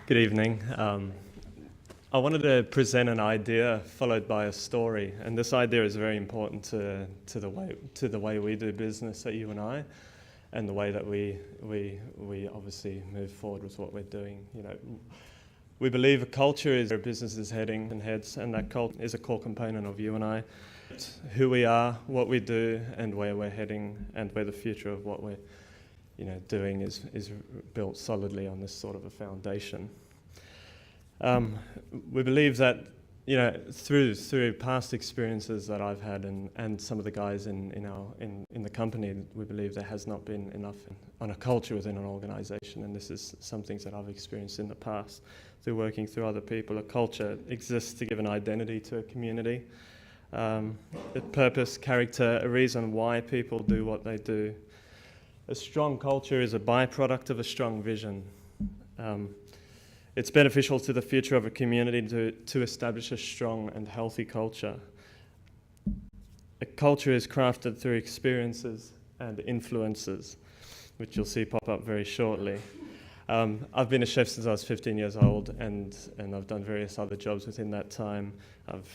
Good evening. I wanted to present an idea followed by a story, and this idea is very important to the way we do business at Youeni, and the way that we obviously move forward with what we're doing. We believe a culture is where a business is heading and heads, and that culture is a core component of Youeni. Who we are, what we do, and where we're heading, and where the future of what we're doing is built solidly on this sort of a foundation. We believe that through past experiences that I've had and some of the guys in the company, we believe there has not been enough on a culture within an organisation, and this is some things that I've experienced in the past through working through other people. A culture exists to give an identity to a community, a purpose, character, a reason why people do what they do. A strong culture is a byproduct of a strong vision. It's beneficial to the future of a community to establish a strong and healthy culture. A culture is crafted through experiences and influences, which you'll see pop up very shortly. I've been a chef since I was 15 years old, and I've done various other jobs within that time. I've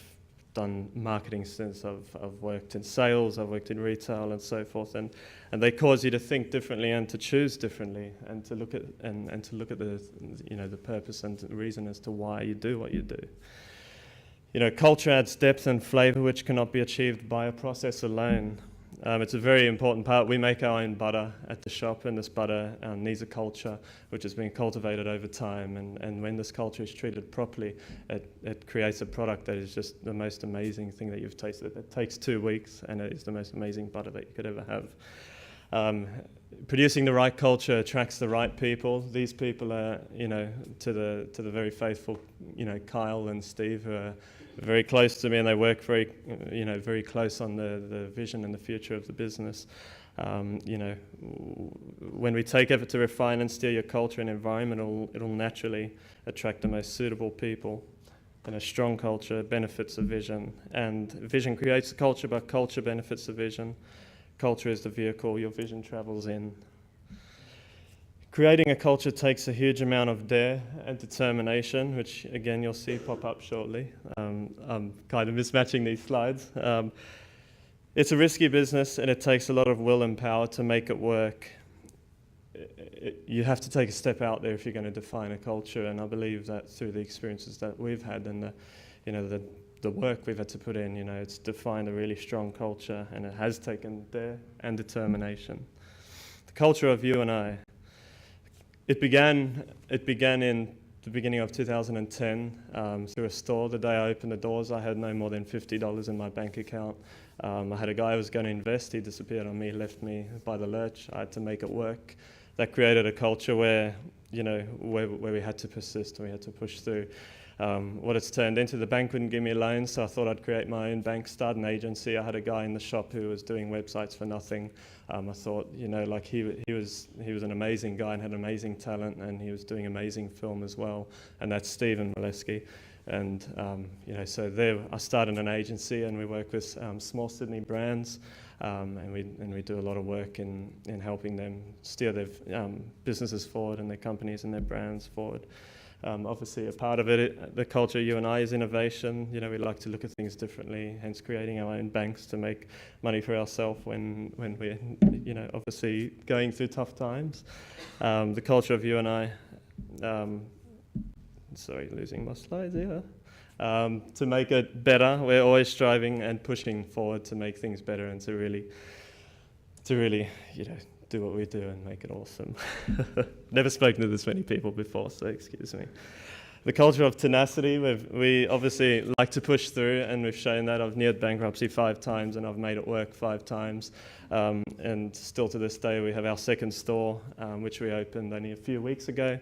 done marketing since I've worked in sales, I've worked in retail and so forth, and they cause you to think differently and to choose differently and to look at the purpose and the reason as to why you do what you do. Culture adds depth and flavour which cannot be achieved by a process alone. It's a very important part. We make our own butter at the shop, and this butter needs a culture which has been cultivated over time, and when this culture is treated properly, it creates a product that is just the most amazing thing that you've tasted. It takes 2 weeks, and it is the most amazing butter that you could ever have. Producing the right culture attracts the right people. These people are, to the very faithful, Kyle and Steve, who are very close to me, and they work very close on the vision and the future of the business. When we take effort to refine and steer your culture and environment, it'll naturally attract the most suitable people. And a strong culture benefits a vision, and vision creates a culture, but culture benefits the vision. Culture is the vehicle your vision travels in. Creating a culture takes a huge amount of dare and determination, which again you'll see pop up shortly. I'm kind of mismatching these slides. It's a risky business, and it takes a lot of will and power to make it work. You have to take a step out there if you're going to define a culture, and I believe that through the experiences that we've had and the work we've had to put in, it's defined a really strong culture, and it has taken dare and determination. The culture of Youeni. It began in the beginning of 2010 through a store. The day I opened the doors, I had no more than $50 in my bank account. I had a guy who was going to invest. He disappeared on me, left me by the lurch. I had to make it work. That created a culture where we had to persist and we had to push through. What it's turned into, the bank wouldn't give me a loan, so I thought I'd create my own bank, start an agency. I had a guy in the shop who was doing websites for nothing. I thought, he was an amazing guy and had amazing talent, and he was doing amazing film as well, and that's Stephen Molesky. And so there I started an agency, and we work with small Sydney brands, and we do a lot of work in helping them steer their businesses forward and their companies and their brands forward. Obviously, a part of it, the culture of Youeni is innovation. We like to look at things differently, hence creating our own banks to make money for ourselves when we're, obviously going through tough times. The culture of Youeni, sorry, losing my slides here. To make it better, we're always striving and pushing forward to make things better and to really, do what we do and make it awesome. Never spoken to this many people before, so excuse me. The culture of tenacity, we obviously like to push through, and we've shown that. I've neared bankruptcy 5 times, and I've made it work 5 times. And still to this day, we have our second store, which we opened only a few weeks ago,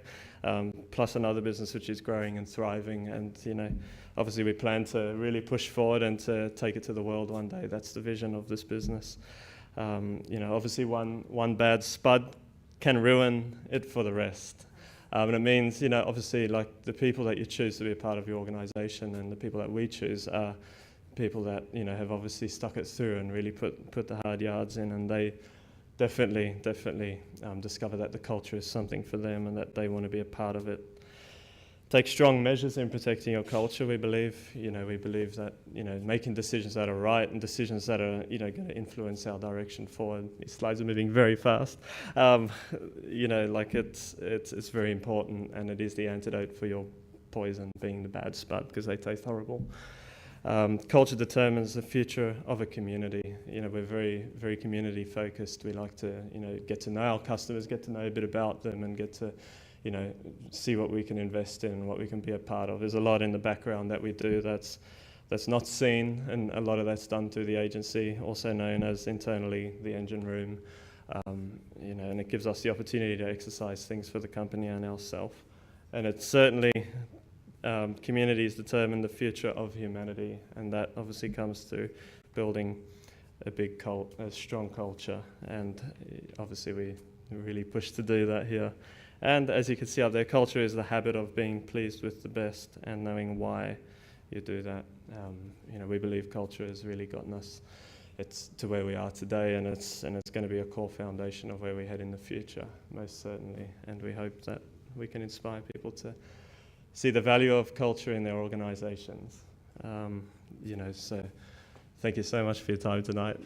plus another business which is growing and thriving. And, obviously we plan to really push forward and to take it to the world one day. That's the vision of this business. Obviously one bad spud can ruin it for the rest. And it means, obviously, like the people that you choose to be a part of your organisation and the people that we choose are people that, have obviously stuck it through and really put the hard yards in, and they definitely discover that the culture is something for them and that they want to be a part of it. take strong measures in protecting your culture. We believe that making decisions that are right and decisions that are going to influence our direction forward. These slides are moving very fast. It's very important, and it is the antidote for your poison being the bad spud because they taste horrible. Culture determines the future of a community. We're very, very community focused. We like to, get to know our customers, get to know a bit about them, and get to, see what we can invest in and what we can be a part of. There's a lot in the background that we do that's not seen, and a lot of that's done through the agency, also known as internally the engine room. And it gives us the opportunity to exercise things for the company and ourselves. And it's certainly communities determine the future of humanity, and that obviously comes through building a strong culture, and obviously we really push to do that here. And as you can see up there, culture is the habit of being pleased with the best and knowing why you do that. We believe culture has really gotten us to where we are today, and it's going to be a core foundation of where we head in the future, most certainly. And we hope that we can inspire people to see the value of culture in their organisations. So thank you so much for your time tonight.